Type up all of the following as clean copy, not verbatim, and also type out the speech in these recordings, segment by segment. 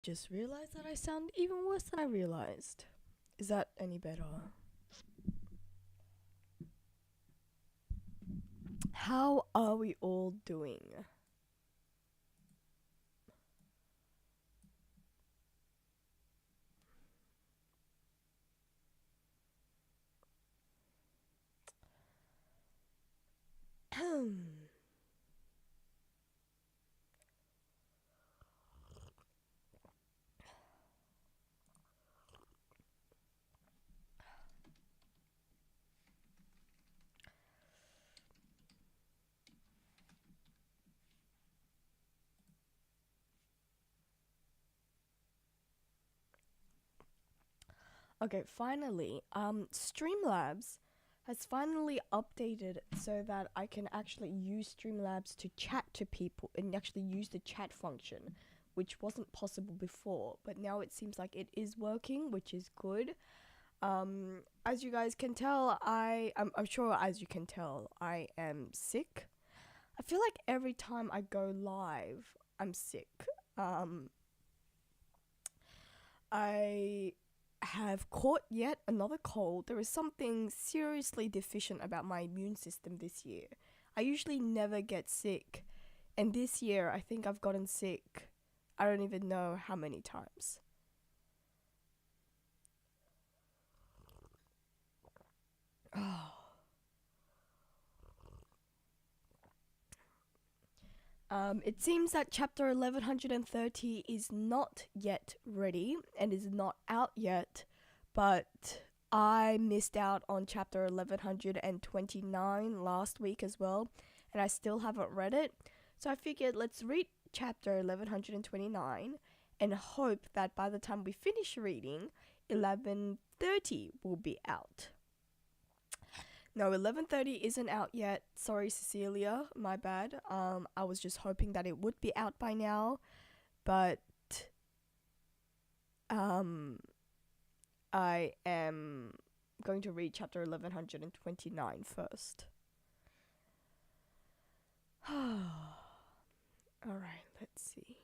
Just realized that I sound even worse than I realized. Is that any better? How are we all doing? Okay, finally, Streamlabs has finally updated so that I can actually use Streamlabs to chat to people and actually use the chat function, which wasn't possible before, but now it seems like it is working, which is good. As you guys can tell, I'm sure as you can tell, I am sick. I feel like every time I go live, I'm sick. Um, I have caught yet another cold. There is something seriously deficient about my immune system this year. I usually never get sick, and this year I think I've gotten sick. I don't even know how many times. It seems that chapter 1130 is not yet ready and is not out yet, but I missed out on chapter 1129 last week as well, and I still haven't read it. So I figured let's read chapter 1129 and hope that by the time we finish reading, 1130 will be out. No, 11:30 isn't out yet. Sorry, Cecilia, my bad. I was just hoping that it would be out by now, but um I am going to read chapter 1129 first. All right, let's see.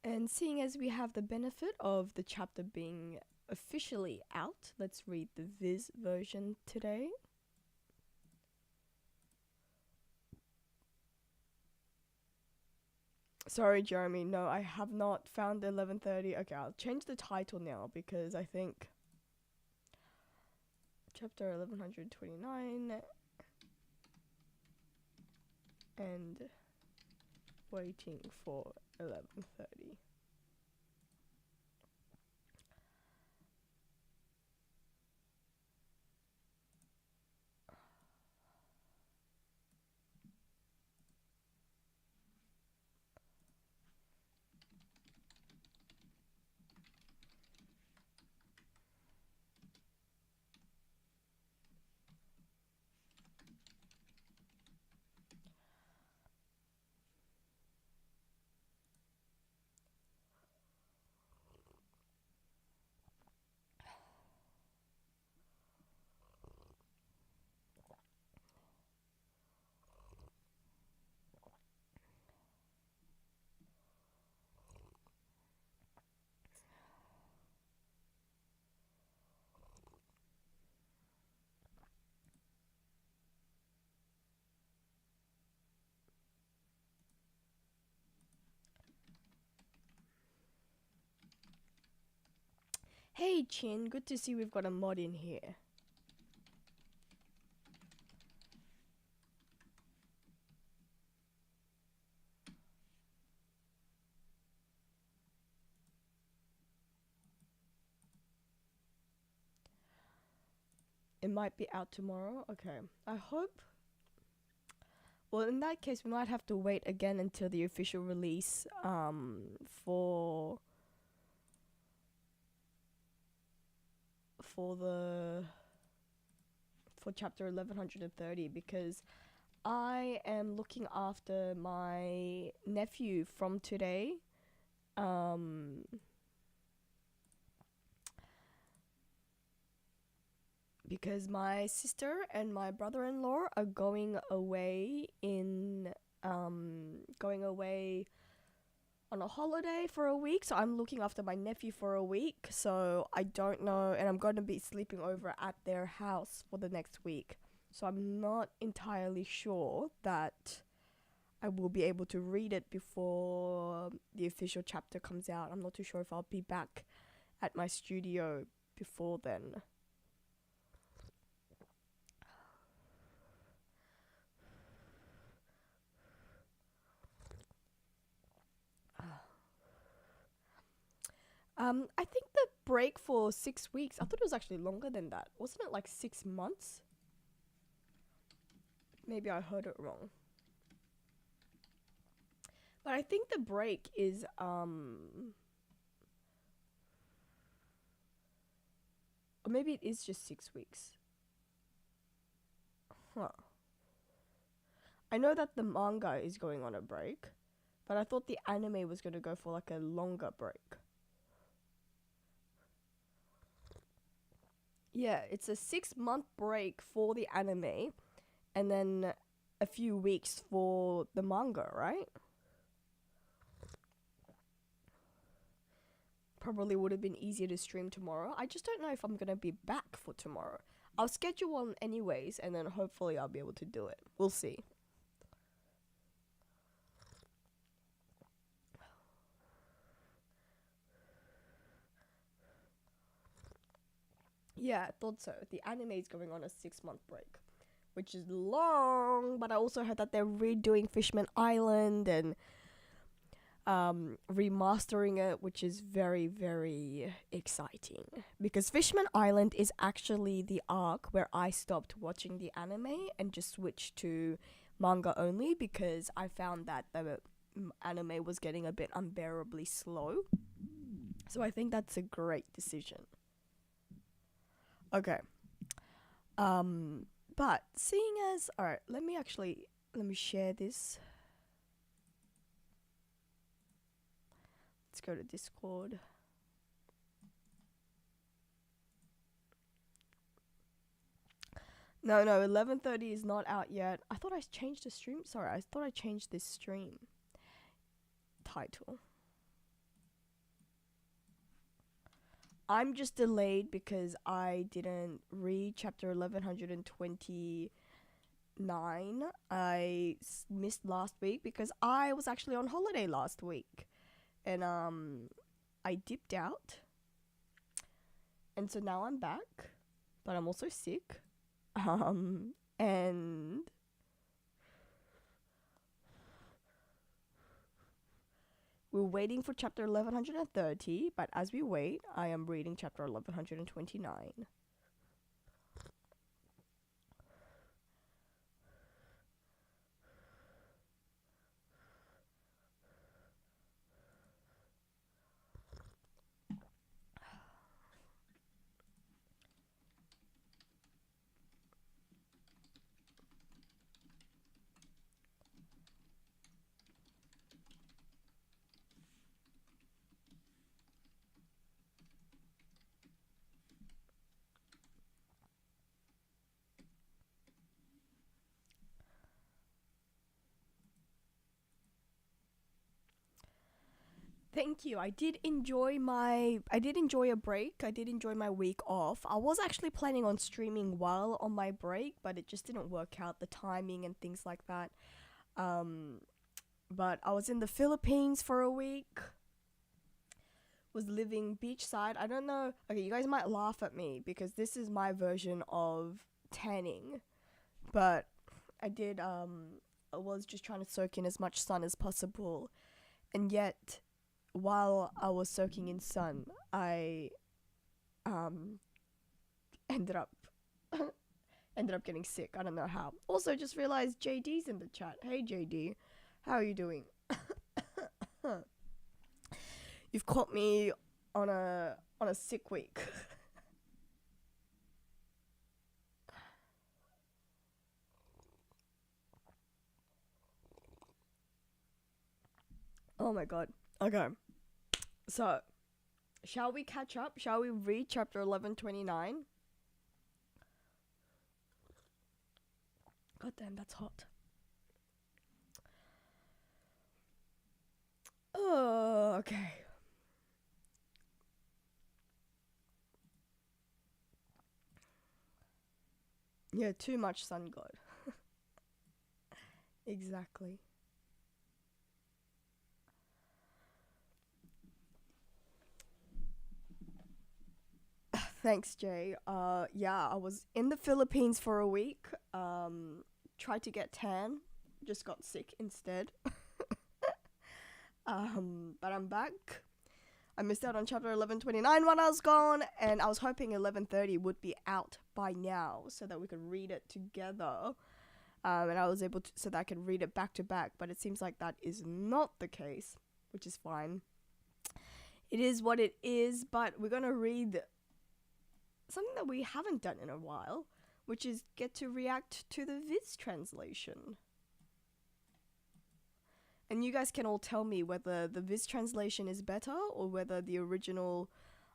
And seeing as we have the benefit of the chapter being officially out, let's read the Viz version today. Sorry, Jeremy. No, I have not found 11:30. Okay, I'll change the title now because I think chapter 1129 and waiting for 11:30. Hey Chin, good to see we've got a mod in here. It might be out tomorrow. Okay. I hope. Well, in that case, we might have to wait again until the official release for the for chapter 1130 because I am looking after my nephew from today. Um because my sister and my brother-in-law are going away in going away on a holiday for a week, so I'm looking after my nephew for a week, so I don't know, and I'm going to be sleeping over at their house for the next week, so I'm not entirely sure that I will be able to read it before the official chapter comes out. I'm not too sure if I'll be back at my studio before then. I think the break for 6 weeks, I thought it was actually longer than that. Wasn't it like 6 months? Maybe I heard it wrong. But I think the break is, or maybe it is just 6 weeks. Huh. I know that the manga is going on a break, but I thought the anime was going to go for like a longer break. Yeah, it's a 6-month break for the anime, and then a few weeks for the manga, right? Probably would have been easier to stream tomorrow. I just don't know if I'm gonna be back for tomorrow. I'll schedule one anyways, and then hopefully I'll be able to do it. We'll see. Yeah, I thought so. The anime is going on a 6-month break, which is long, but I also heard that they're redoing Fishman Island and remastering it, which is very, very exciting. Because Fishman Island is actually the arc where I stopped watching the anime and just switched to manga only because I found that the anime was getting a bit unbearably slow. So I think that's a great decision. Okay. But seeing as, alright, let me share this. Let's go to Discord. No, 11:30 is not out yet. I thought I changed the stream. Sorry, I thought I changed this stream title. I'm just delayed because I didn't read chapter 1129. I missed last week because I was actually on holiday last week. And I dipped out. And so now I'm back, but I'm also sick. And we're waiting for chapter 1130, but as we wait, I am reading chapter 1129. Thank you. I did enjoy a break. I did enjoy my week off. I was actually planning on streaming while on my break, but it just didn't work out, the timing and things like that. But I was in the Philippines for a week. Was living beachside. I don't know. Okay, you guys might laugh at me because this is my version of tanning. But I was just trying to soak in as much sun as possible. And yet, while I was soaking in sun, I ended up getting sick. I don't know how. Also, just realized JD's in the chat. Hey JD, how are you doing? You've caught me on a sick week. Oh my god. Okay. So, shall we catch up? Shall we read chapter 1129? God damn, that's hot. Okay. Yeah, too much sun god. Exactly. Thanks, Jay. Yeah, I was in the Philippines for a week. Tried to get tan, just got sick instead. But I'm back. I missed out on chapter 1129 when I was gone, and I was hoping 1130 would be out by now so that we could read it together. And I was able to, so that I could read it back to back, but it seems like that is not the case, which is fine. It is what it is, but we're gonna read something that we haven't done in a while, which is get to react to the Viz translation. And you guys can all tell me whether the Viz translation is better or whether the original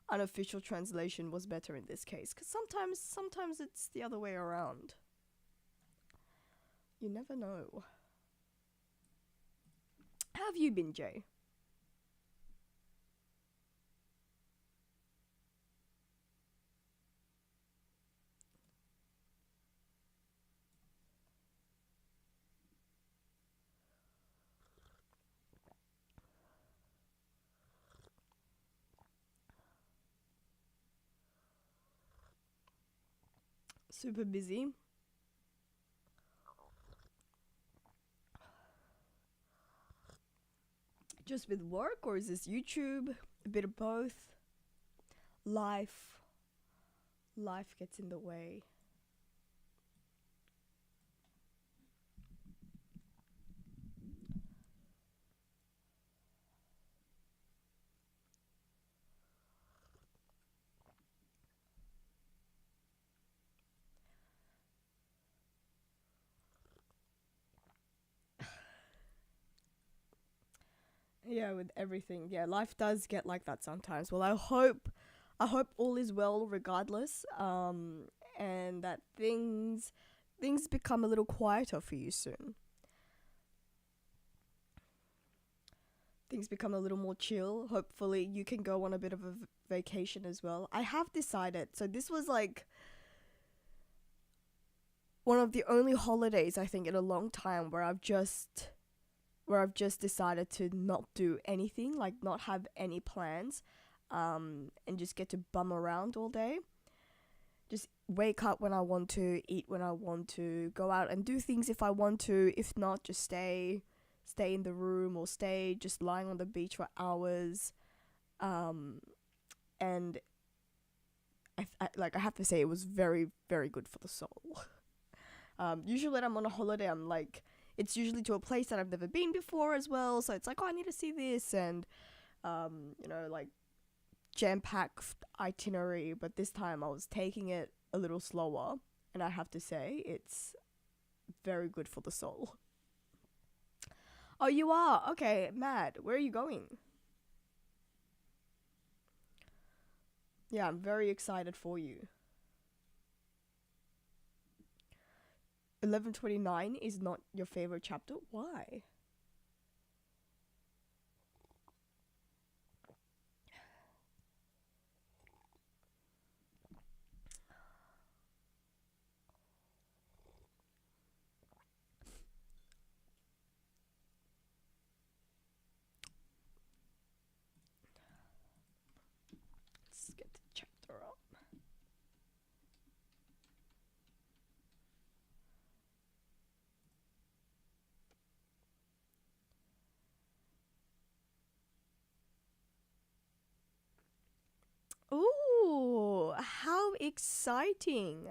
unofficial translation was better in this case. Because sometimes it's the other way around. You never know. How have you been, Jay? Super busy? Just with work, or is this YouTube? A bit of both? Life. Life gets in the way. Yeah, with everything. Yeah, life does get like that sometimes. Well, I hope all is well regardless. And that things become a little quieter for you soon. Things become a little more chill. Hopefully, you can go on a bit of a vacation as well. I have decided. So this was like one of the only holidays I think in a long time where I've just decided to not do anything, like not have any plans, and just get to bum around all day. Just wake up when I want to, eat when I want to, go out and do things if I want to. If not, just stay in the room or stay just lying on the beach for hours. And I have to say it was very very good for the soul. Usually when I'm on a holiday, I'm like, it's usually to a place that I've never been before as well. So it's like, oh, I need to see this, and like jam-packed itinerary. But this time I was taking it a little slower, and I have to say it's very good for the soul. Oh, you are? Okay, mad. Where are you going? Yeah, I'm very excited for you. 1129 is not your favorite chapter? Why? Let's get the chapter up. Ooh, how exciting!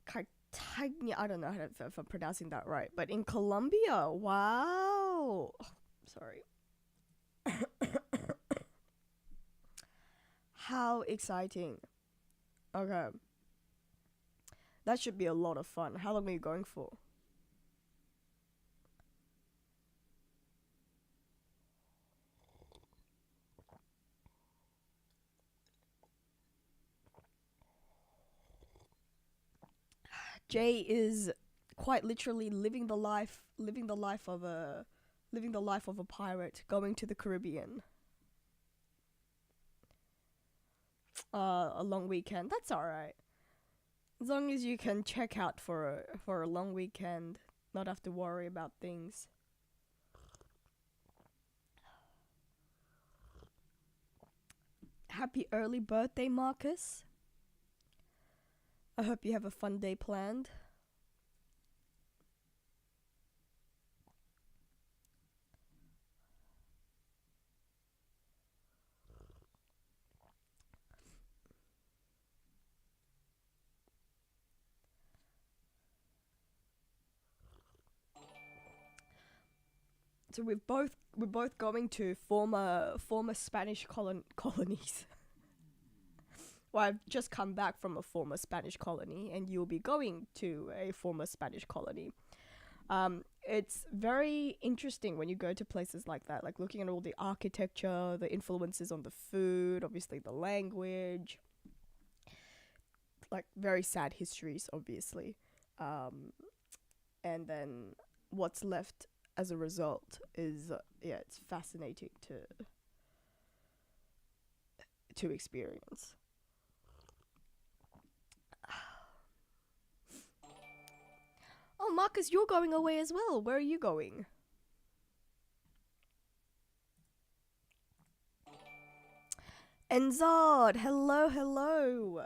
Cartagena, I don't know if I'm pronouncing that right, but in Colombia, wow! Sorry. How exciting! Okay, that should be a lot of fun. How long are you going for? Jay is quite literally living the life of a living the life of a pirate, going to the Caribbean. A long weekend. That's alright. As long as you can check out for a long weekend, not have to worry about things. Happy early birthday, Marcus. I hope you have a fun day planned. So we're both going to former Spanish colonies. Well, I've just come back from a former Spanish colony, and you'll be going to a former Spanish colony. It's very interesting when you go to places like that, like looking at all the architecture, the influences on the food, obviously the language, like very sad histories, obviously. And then what's left as a result is, it's fascinating to experience. Oh, Marcus, you're going away as well. Where are you going? Enzod, hello, hello.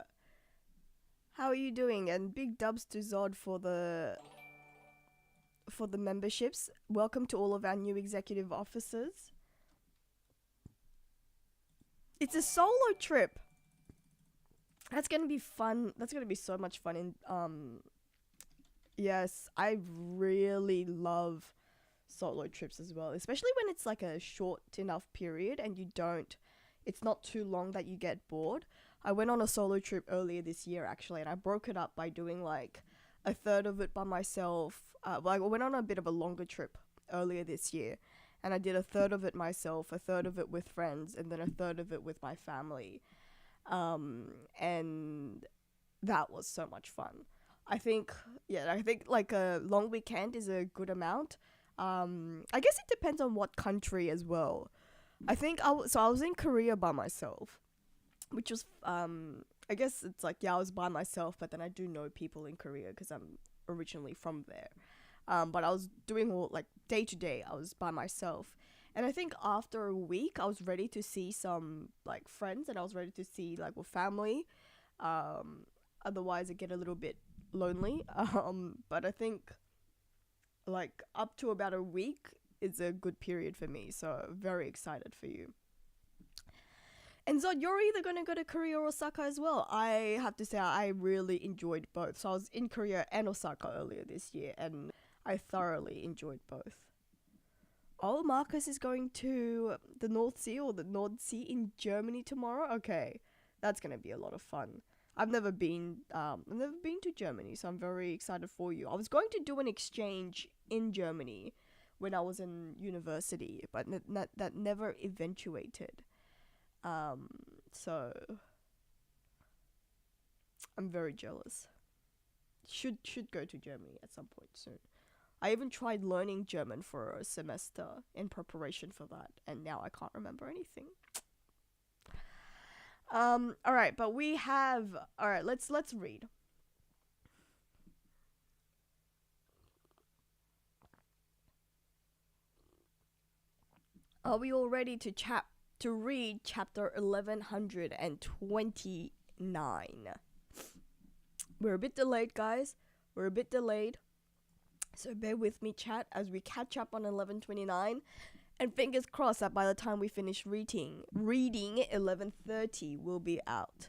How are you doing? And big dubs to Zod for the memberships. Welcome to all of our new executive officers. It's a solo trip. That's gonna be fun. That's gonna be so much fun. And yes, I really love solo trips as well, especially when it's like a short enough period and it's not too long that you get bored. I went on a solo trip earlier this year actually, and I broke it up by doing like a third of it by myself. I went on a bit of a longer trip earlier this year, and I did a third of it myself, a third of it with friends, and then a third of it with my family. And that was so much fun. I think like a long weekend is a good amount. I guess it depends on what country as well. I think I was in Korea by myself, which was I guess it's like, yeah, I was by myself, but then I do know people in Korea because I'm originally from there. But I was doing all like day to day. I was by myself, and I think after a week, I was ready to see some like friends, and I was ready to see like with family. Otherwise, it get a little bit lonely. But I think like up to about a week is a good period for me. So very excited for you. And Zod, you're either going to go to Korea or Osaka as well. I have to say, I really enjoyed both. So I was in Korea and Osaka earlier this year, and I thoroughly enjoyed both. Oh, Marcus is going to the North Sea or the North Sea in Germany tomorrow. Okay, that's going to be a lot of fun. I've never been to Germany, so I'm very excited for you. I was going to do an exchange in Germany when I was in university, but that never eventuated. So I'm very jealous. Should go to Germany at some point soon. I even tried learning German for a semester in preparation for that, and now I can't remember anything. All right, but we have all right. Let's read. Are we all ready to read chapter 1129? We're a bit delayed, guys. We're a bit delayed. So bear with me, chat, as we catch up on 1129. And fingers crossed that by the time we finish reading 1130 will be out.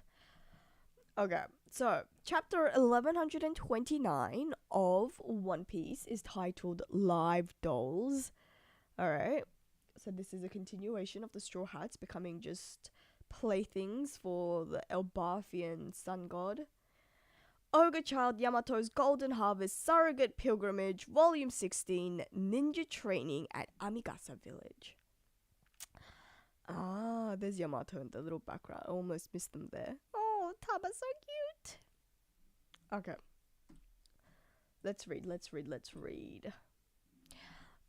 Okay, so chapter 1129 of One Piece is titled Live Dolls. Alright, so this is a continuation of the Straw Hats becoming just playthings for the Elbathian sun god. Ogre Child Yamato's Golden Harvest Surrogate Pilgrimage, Volume 16, Ninja Training at Amigasa Village. Ah, there's Yamato in the little background. I almost missed them there. Oh, Taba's so cute. Okay. Let's read.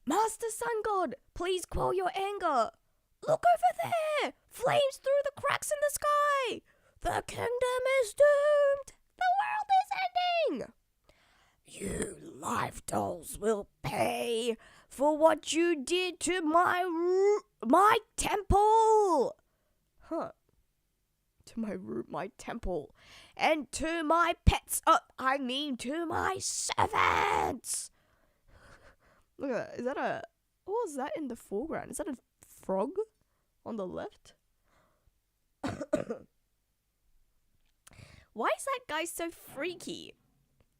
Master Sun God, please quell your anger. Look over there! Flames through the cracks in the sky! The kingdom is doomed! The world is ending! You life dolls will pay for what you did to my temple! Huh. To my temple. And to my pets. To my servants! Look at that. Is that a... What was that in the foreground? Is that a frog on the left? Why is that guy so freaky?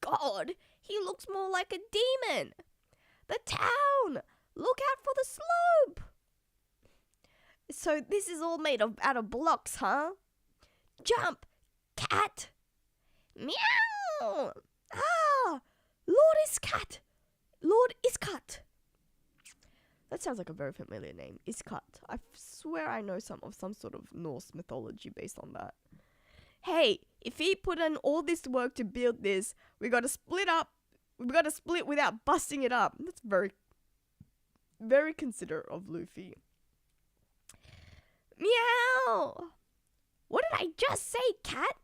God, he looks more like a demon. The town! Look out for the slope! So this is all made out of blocks, huh? Jump, cat! Meow! Ah! Lord Iskat! That sounds like a very familiar name. Iskat. I swear I know some sort of Norse mythology based on that. Hey, if he put in all this work to build this, we gotta split up. We gotta split without busting it up. That's very, very considerate of Luffy. Meow! What did I just say, cat?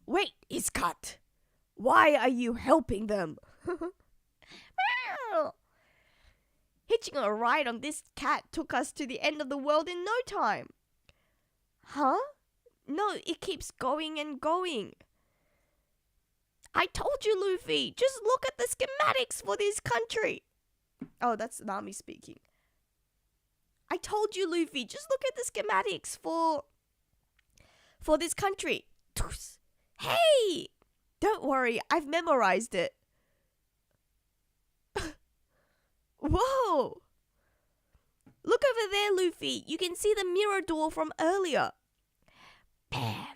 Wait, Iskat. Why are you helping them? Meow! Hitching a ride on this cat took us to the end of the world in no time. Huh? No, it keeps going and going. I told you, Luffy. Just look at the schematics for this country. Oh, that's Nami speaking. I told you, Luffy. Just look at the schematics for this country. Hey! Don't worry. I've memorized it. Whoa! Look over there, Luffy. You can see the mirror door from earlier. Bam.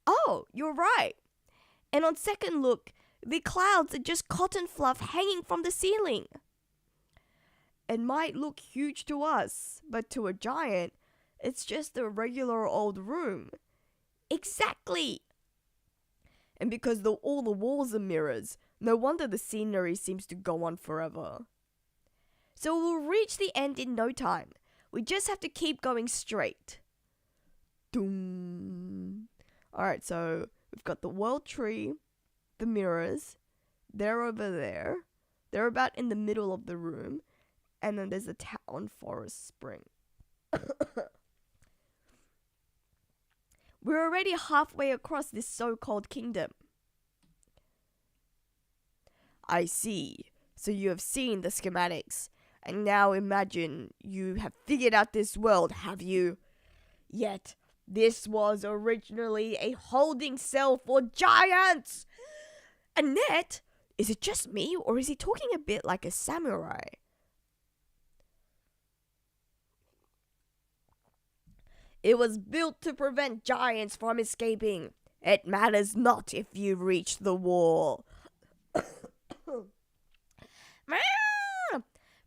Oh, you're right. And on second look, the clouds are just cotton fluff hanging from the ceiling. It might look huge to us, but to a giant, it's just a regular old room. Exactly. And because all the walls are mirrors, no wonder the scenery seems to go on forever. So we'll reach the end in no time. We just have to keep going straight. Doom. Alright, so we've got the world tree, the mirrors, they're over there. They're about in the middle of the room. And then there's the town forest spring. We're already halfway across this so-called kingdom. I see. So you have seen the schematics. And now imagine you have figured out this world, have you? Yet, this was originally a holding cell for giants! A net? Is it just me, or is he talking a bit like a samurai? It was built to prevent giants from escaping. It matters not if you reach the wall.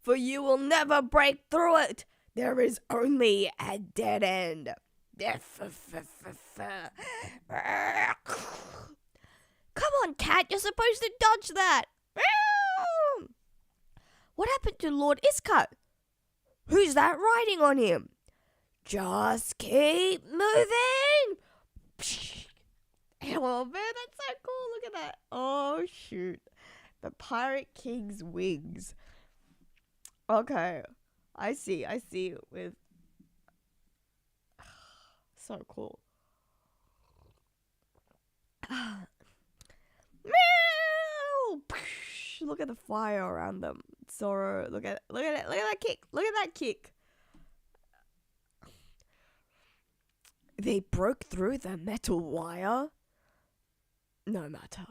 For you will never break through it. There is only a dead end. Come on, cat. You're supposed to dodge that. What happened to Lord Iskat? Who's that riding on him? Just keep moving. Oh, man, that's so cool. Look at that. Oh, shoot. The Pirate King's wings. Okay. I see. With... So cool. Meow! Look at the fire around them. Zoro, look at it. Look at that kick. Look at that kick. They broke through the metal wire. No matter.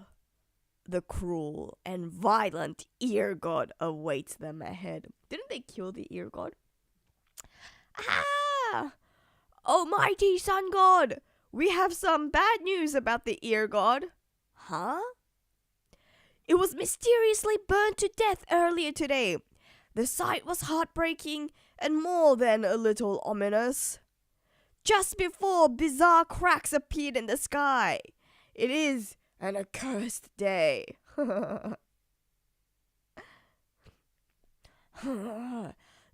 The cruel and violent ear god awaits them ahead. Didn't they kill the ear god? Ah! Almighty Sun God! We have some bad news about the ear god. Huh? It was mysteriously burned to death earlier today. The sight was heartbreaking and more than a little ominous. Just before bizarre cracks appeared in the sky. It is an accursed day.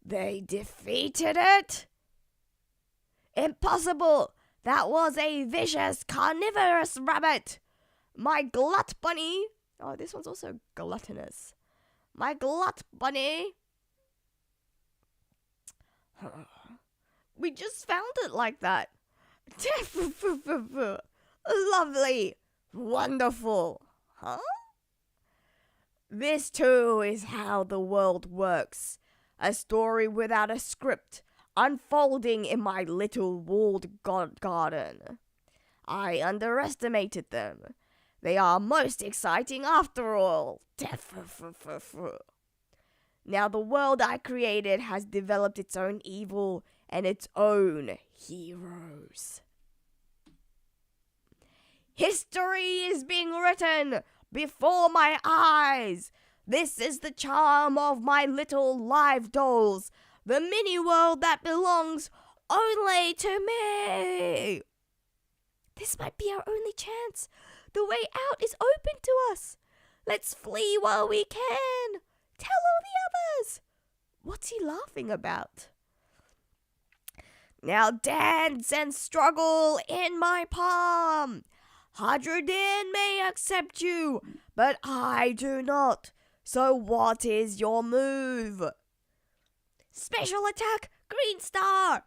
They defeated it? Impossible! That was a vicious, carnivorous rabbit! My glut bunny... Oh, this one's also gluttonous. My glut bunny... We just found it like that. Lovely. Wonderful. Huh? This too is how the world works. A story without a script, unfolding in my little walled garden. I underestimated them. They are most exciting after all. Now the world I created has developed its own evil and its own heroes. History is being written before my eyes. This is the charm of my little live dolls, the mini world that belongs only to me. This might be our only chance. The way out is open to us. Let's flee while we can. Tell all the others. What's he laughing about? Now dance and struggle in my palm. Hadradin may accept you, but I do not. So what is your move? Special attack, Green Star.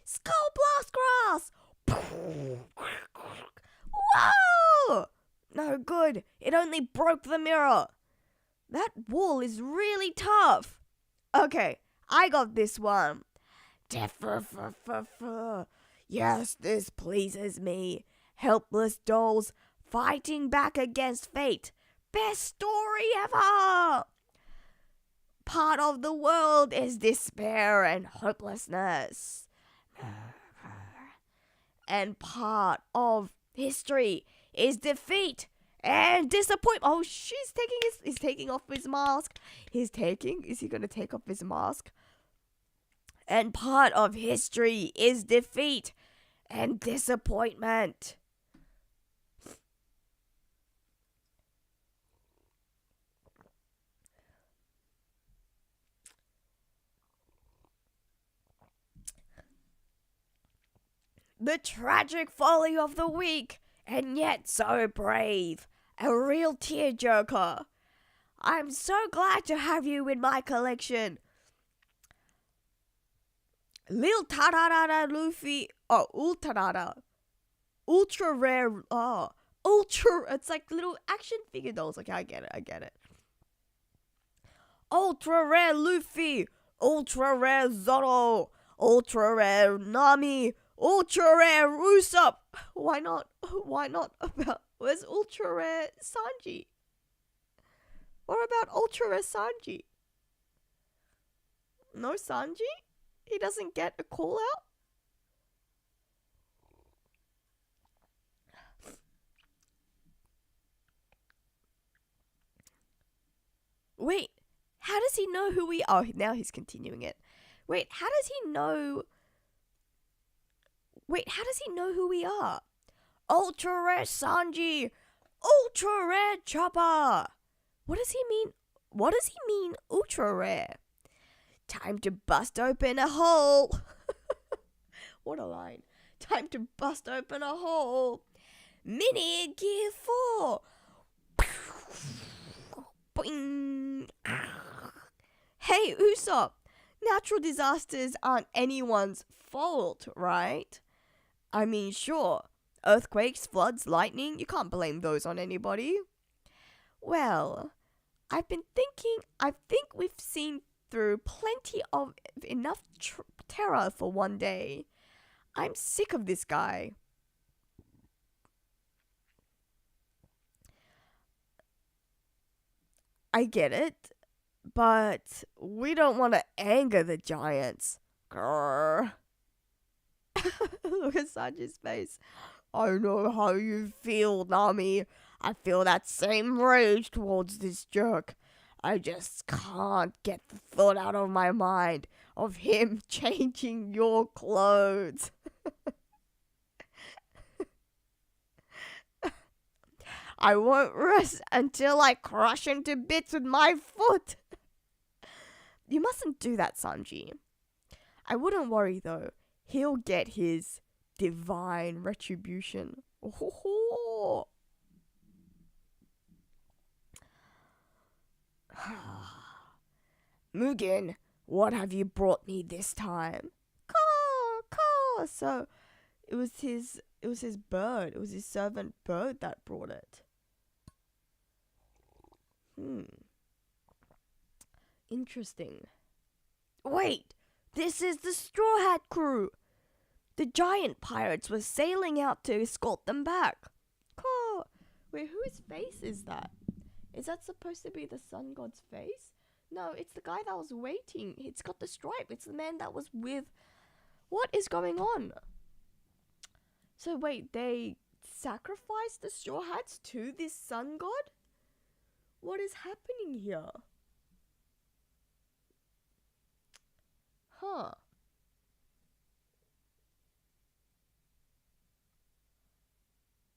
Skull Blast Grass. Whoa! No good. It only broke the mirror. That wall is really tough. Okay, I got this one. Yes, this pleases me. Helpless dolls fighting back against fate. Best story ever! Part of the world is despair and hopelessness. And part of history is defeat and disappointment. Oh, he's taking off his mask. Is he going to take off his mask? And part of history is defeat and disappointment. The tragic folly of the week, and yet so brave. A real tearjerker. I'm so glad to have you in my collection. Lil Tarara Luffy. Oh, Ultarara. Ultra rare. Oh, ultra. It's like little action figure dolls. Okay, I get it. Ultra rare Luffy. Ultra rare Zoro. Ultra rare Nami. Ultra rare Usopp. Why not? Where's ultra rare Sanji? What about ultra rare Sanji? No Sanji? He doesn't get a call out? Wait, how does he know who we are? Oh, now he's continuing it. Wait, how does he know who we are? Ultra rare Sanji! Ultra rare Chopper! What does he mean, ultra rare? Time to bust open a hole. What a line. Time to bust open a hole. Mini Gear 4. Boing. Hey, Usopp. Natural disasters aren't anyone's fault, right? I mean, sure. Earthquakes, floods, lightning, you can't blame those on anybody. Well, I think we've seen through plenty of enough terror for one day. I'm sick of this guy. I get it, but we don't want to anger the giants. Grrr. Look at Sanji's face. I know how you feel, Nami. I feel that same rage towards this jerk. I just can't get the thought out of my mind of him changing your clothes. I won't rest until I crush him to bits with my foot. You mustn't do that, Sanji. I wouldn't worry though. He'll get his divine retribution. Oh. Mugen, what have you brought me this time? Caw. So it was his bird. It was his servant bird that brought it. Interesting. Wait, this is the Straw Hat crew. The giant pirates were sailing out to escort them back. Caw. Wait, whose face is that? Is that supposed to be the sun god's face? No, it's the guy that was waiting. It's got the stripe. It's the man that was with... What is going on? So wait, they sacrificed the Straw Hats to this sun god? What is happening here? Huh.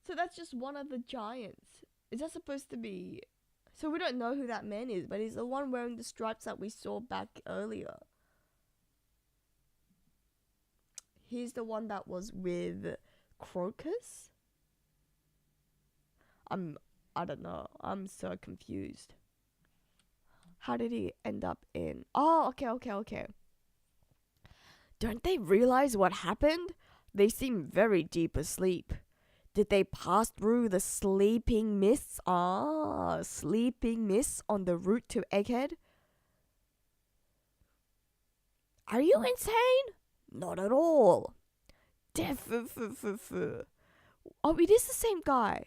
So that's just one of the giants. Is that supposed to be... So we don't know who that man is, but he's the one wearing the stripes that we saw back earlier. He's the one that was with Crocus? I don't know. I'm so confused. How did he end up in... Oh, okay. Don't they realize what happened? They seem very deep asleep. Did they pass through the sleeping mists? Sleeping mists on the route to Egghead? Are you insane? Not at all. Oh, it is the same guy.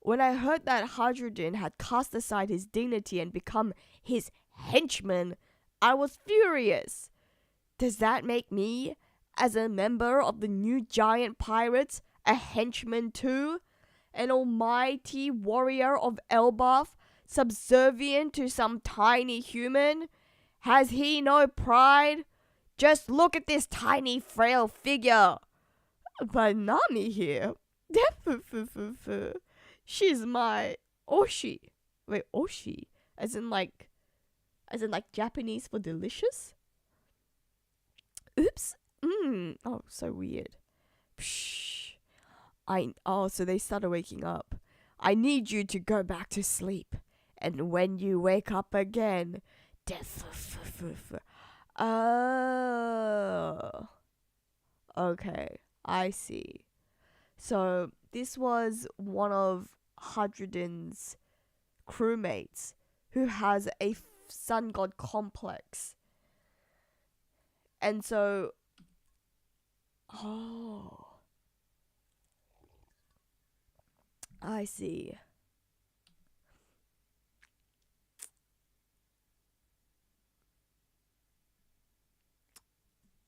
When I heard that Hydrogen had cast aside his dignity and become his henchman, I was furious. Does that make me, as a member of the new giant pirates, a henchman too? An almighty warrior of Elbaf, subservient to some tiny human? Has he no pride? Just look at this tiny frail figure. But Nami here, she's my Oshi. Wait, Oshi? As in like Japanese for delicious? Oops. Oh, so weird. Psh. So they started waking up. I need you to go back to sleep. And when you wake up again... Oh. Okay, I see. So this was one of Hadrian's crewmates who has a sun god complex. And so... Oh. I see.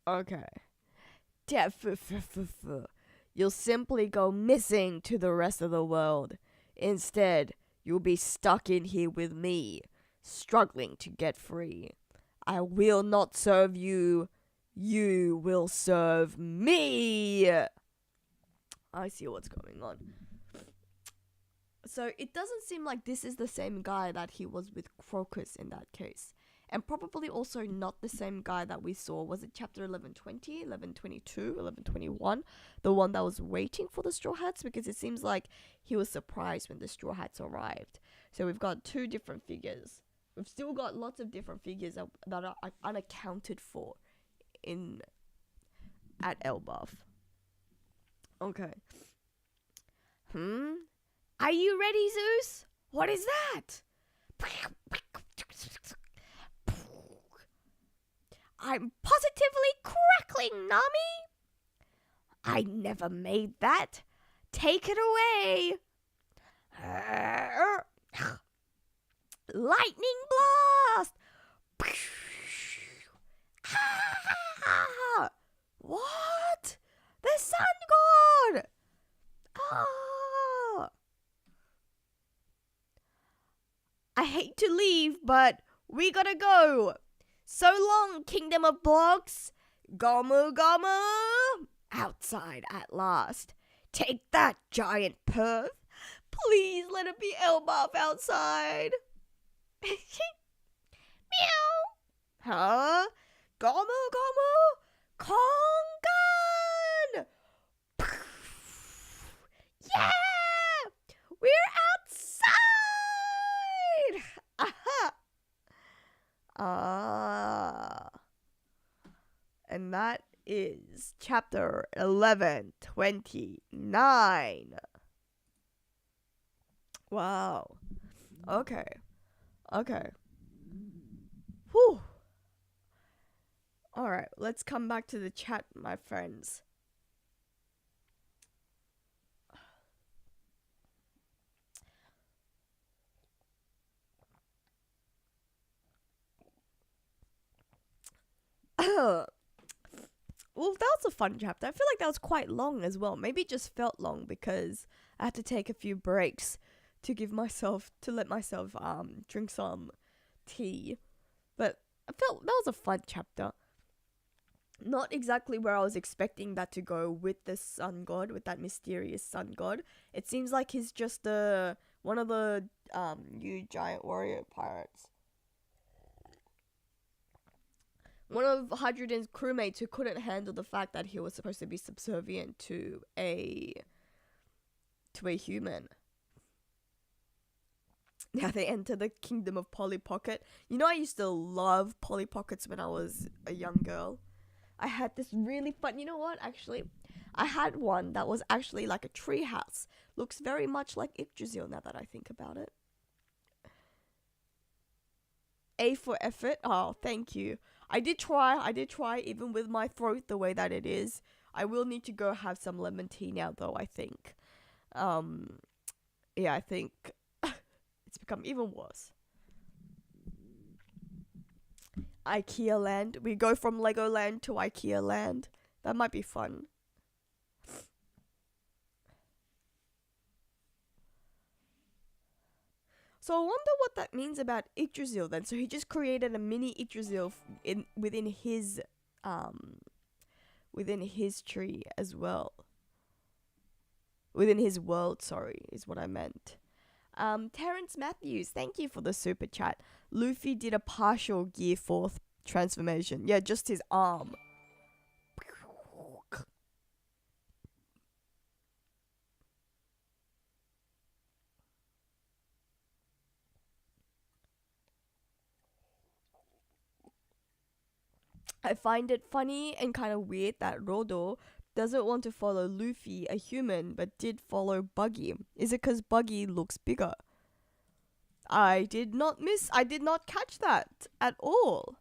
Okay. You'll simply go missing to the rest of the world. Instead, you'll be stuck in here with me, struggling to get free. I will not serve you. You will serve me. I see what's going on. So it doesn't seem like this is the same guy that he was with Crocus in that case. And probably also not the same guy that we saw. Was it chapter 1120, 1122, 1121? The one that was waiting for the Straw Hats? Because it seems like he was surprised when the Straw Hats arrived. So we've got two different figures. We've still got lots of different figures that are unaccounted for at Elbaf. Okay. Are you ready, Zeus? What is that? I'm positively crackling, Nami. I never made that. Take it away. Lightning blast. What? The sun god. I hate to leave, but we gotta go. So long, Kingdom of Blocks. Gomu Gomu. Outside at last. Take that, giant perv. Please let it be Elbaf outside. that is chapter 1129. Wow. Okay. Okay. Whew. Alright, let's come back to the chat, my friends. Well, that was a fun chapter. I feel like that was quite long as well. Maybe it just felt long because I had to take a few breaks to let myself drink some tea. But I felt that was a fun chapter. Not exactly where I was expecting that to go with the sun god, with that mysterious sun god. It seems like he's just one of the new giant warrior pirates. One of Hydrogen's crewmates who couldn't handle the fact that he was supposed to be subservient to a human. Now they enter the kingdom of Polly Pocket. You know, I used to love Polly Pockets when I was a young girl. I had this really fun, you know what, actually? I had one that was actually like a tree house. Looks very much like Yggdrasil now that I think about it. A for effort. Oh, thank you. I did try even with my throat the way that it is. I will need to go have some lemon tea now though, I think. Yeah, I think it's become even worse. IKEA Land. We go from Legoland to IKEA Land. That might be fun. So I wonder what that means about Yggdrasil then. So he just created a mini Yggdrasil within his tree as well. Within his world, sorry, is what I meant. Terrence Matthews, thank you for the super chat. Luffy did a partial Gear 4 transformation. Yeah, just his arm. I find it funny and kind of weird that Rodo doesn't want to follow Luffy, a human, but did follow Buggy. Is it because Buggy looks bigger? I did not catch that at all.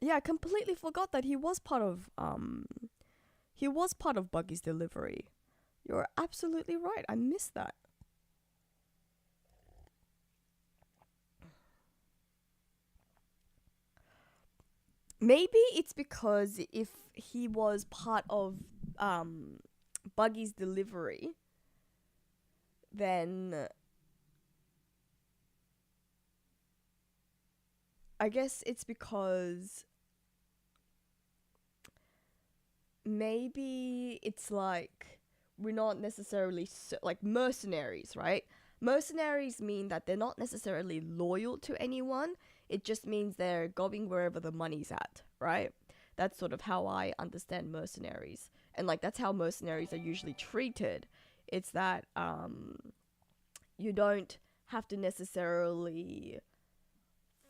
Yeah, I completely forgot that he was part of Buggy's delivery. You're absolutely right. I missed that. Maybe it's because if he was part of Buggy's delivery, then I guess it's because maybe it's like we're not necessarily like mercenaries, right? Mercenaries mean that they're not necessarily loyal to anyone. It just means they're going wherever the money's at, right? That's sort of how I understand mercenaries. And like that's how mercenaries are usually treated. It's that you don't have to necessarily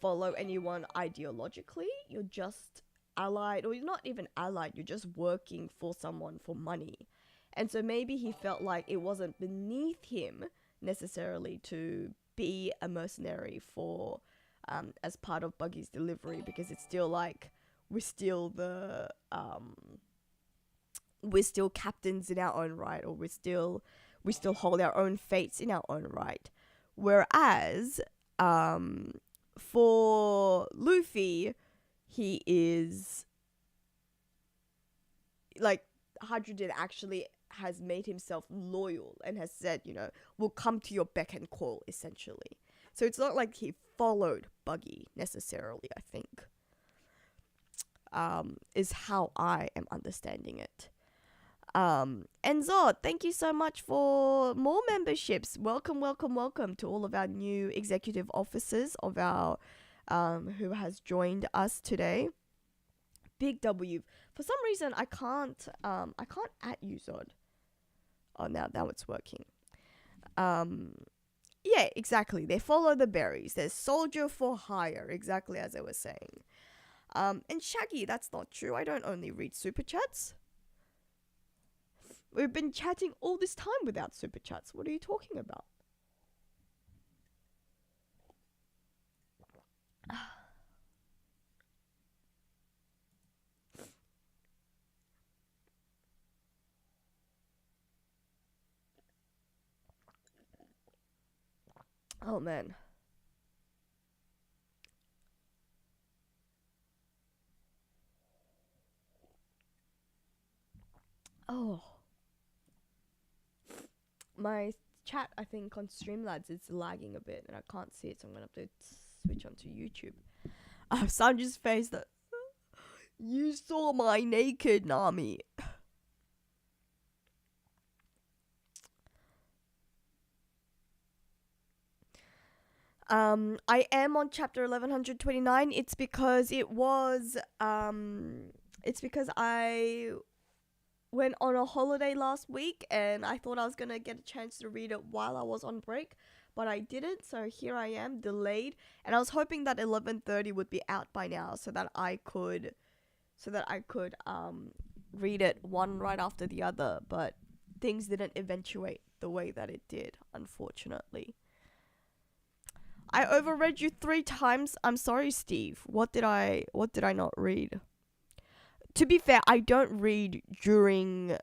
follow anyone ideologically. You're just allied, or you're not even allied, you're just working for someone for money. And so maybe he felt like it wasn't beneath him necessarily to be a mercenary for as part of Buggy's delivery, because it's still like we're still captains in our own right, or we still hold our own fates in our own right. Whereas for Luffy, he is like Hydrogen actually has made himself loyal and has said, you know, we'll come to your beck and call, essentially. So it's not like he followed Buggy necessarily, I think. Is how I am understanding it. And Zod, thank you so much for more memberships. Welcome to all of our new executive officers of our who has joined us today. big W. For some reason, I can't at you, Zod. Oh, now it's working. Yeah, exactly. They follow the berries. There's soldier for hire, exactly as I was saying. And Shaggy, that's not true. I don't only read super chats. We've been chatting all this time without super chats. What are you talking about? Oh, man. Oh. My chat, I think, on Streamlabs is lagging a bit and I can't see it, so I'm going to have to switch onto YouTube. Sanji's face that... You saw my naked Nami. I am on chapter 1129. It's because I went on a holiday last week and I thought I was gonna get a chance to read it while I was on break, but I didn't. So here I am, delayed, and I was hoping that 11:30 would be out by now, so that I could read it one right after the other. But things didn't eventuate the way that it did, unfortunately. I overread you 3 times. I'm sorry, Steve. What did I not read? To be fair, I don't read during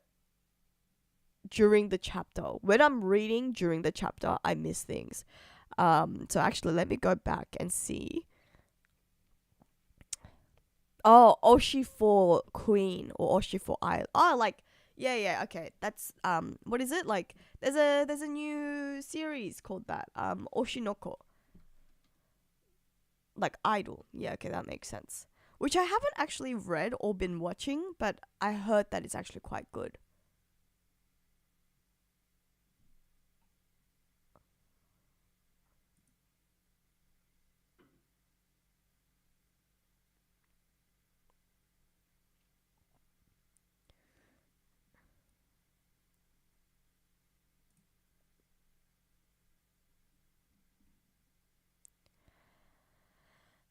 the chapter. When I'm reading during the chapter, I miss things. So actually, let me go back and see. Oh, Oshi for Queen or Oshi for Isle. Oh, like yeah, okay. That's what is it? Like there's a new series called that. Oshinoko. Like Idol. Yeah, okay, that makes sense. Which I haven't actually read or been watching, but I heard that it's actually quite good.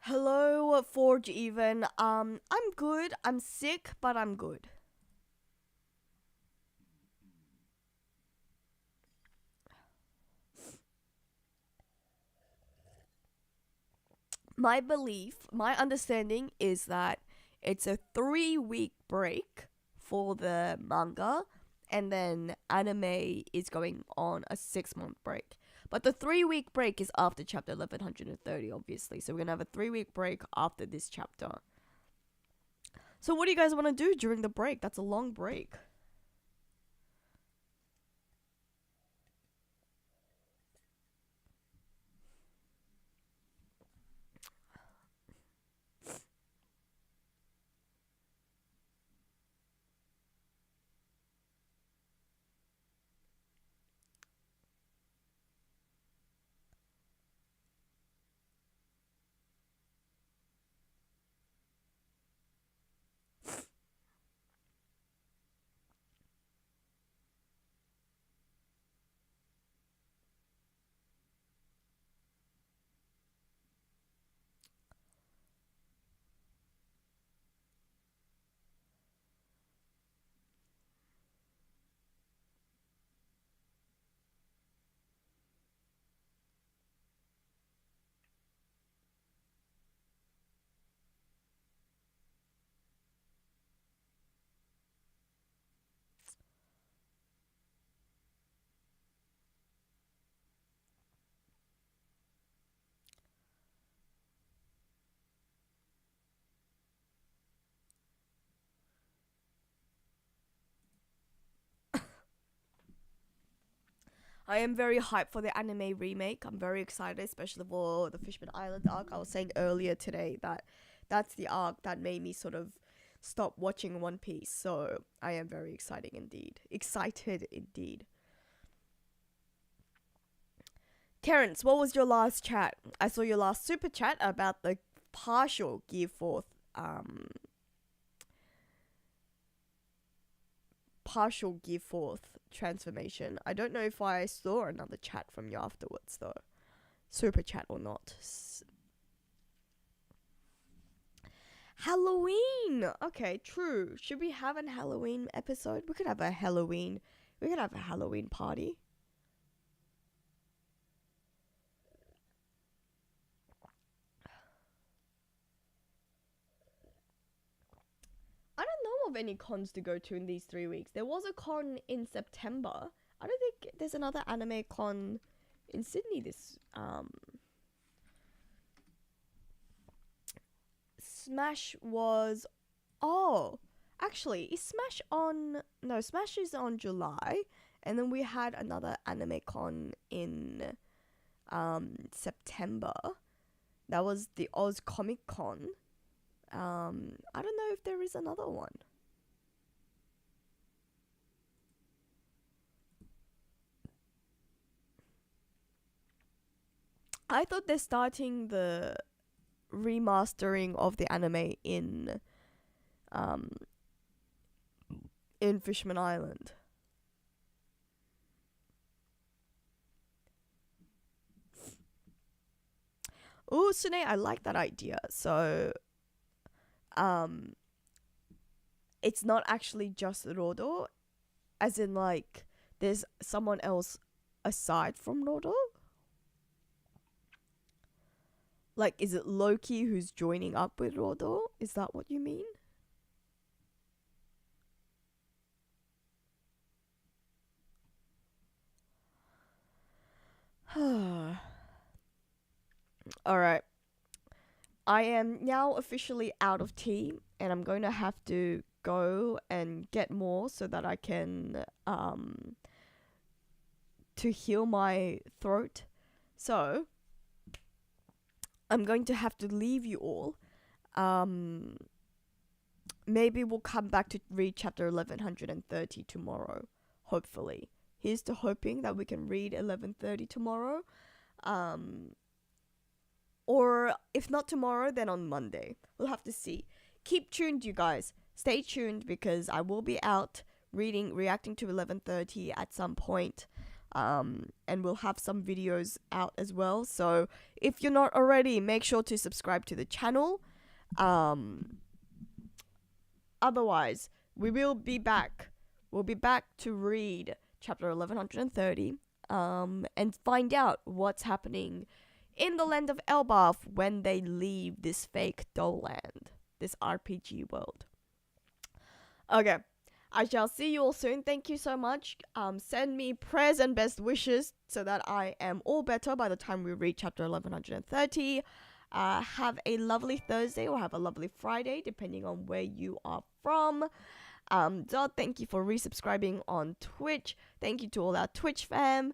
Hello, Forge Even. I'm good. I'm sick, but I'm good. My belief, my understanding is that it's a 3-week break for the manga, and then anime is going on a 6-month break. But the 3-week break is after chapter 1130, obviously. So we're gonna have a 3-week break after this chapter. So what do you guys want to do during the break? That's a long break. I am very hyped for the anime remake. I'm very excited, especially for the Fishman Island arc. I was saying earlier today that that's the arc that made me sort of stop watching One Piece. So I am very excited indeed. Terrence, what was your last chat? I saw your last super chat about the partial Gear 4 partial gear fourth transformation. I don't know if I saw another chat from you afterwards though. Super chat or not. Halloween! Okay, true. Should we have a Halloween episode? We could have a Halloween party. I don't know of any cons to go to in these 3 weeks. There was a con in September. I don't think there's another anime con in Sydney this Smash was actually is Smash on no Smash is on July, and then we had another anime con in September. That was the Oz Comic Con. I don't know if there is another one. I thought they're starting the remastering of the anime in Fishman Island. Ooh, Sune, I like that idea. So it's not actually just Rodo, as in like there's someone else aside from Rodo. Like, is it Loki who's joining up with Rodo? Is that what you mean? Alright. I am now officially out of tea, and I'm going to have to go and get more so that I can to heal my throat. So I'm going to have to leave you all. Maybe we'll come back to read chapter 1130 tomorrow, hopefully. Here's to hoping that we can read 1130 tomorrow. Or if not tomorrow, then on Monday. We'll have to see. Keep tuned, you guys. Stay tuned because I will be out reacting to 1130 at some point. And we'll have some videos out as well. So if you're not already, make sure to subscribe to the channel. Otherwise, we will be back. We'll be back to read chapter 1130 and find out what's happening in the land of Elbaf when they leave this fake doll land, this RPG world. Okay. I shall see you all soon. Thank you so much. Send me prayers and best wishes so that I am all better by the time we reach chapter 1130. Have a lovely Thursday or have a lovely Friday, depending on where you are from. Dodd, thank you for resubscribing on Twitch. Thank you to all our Twitch fam.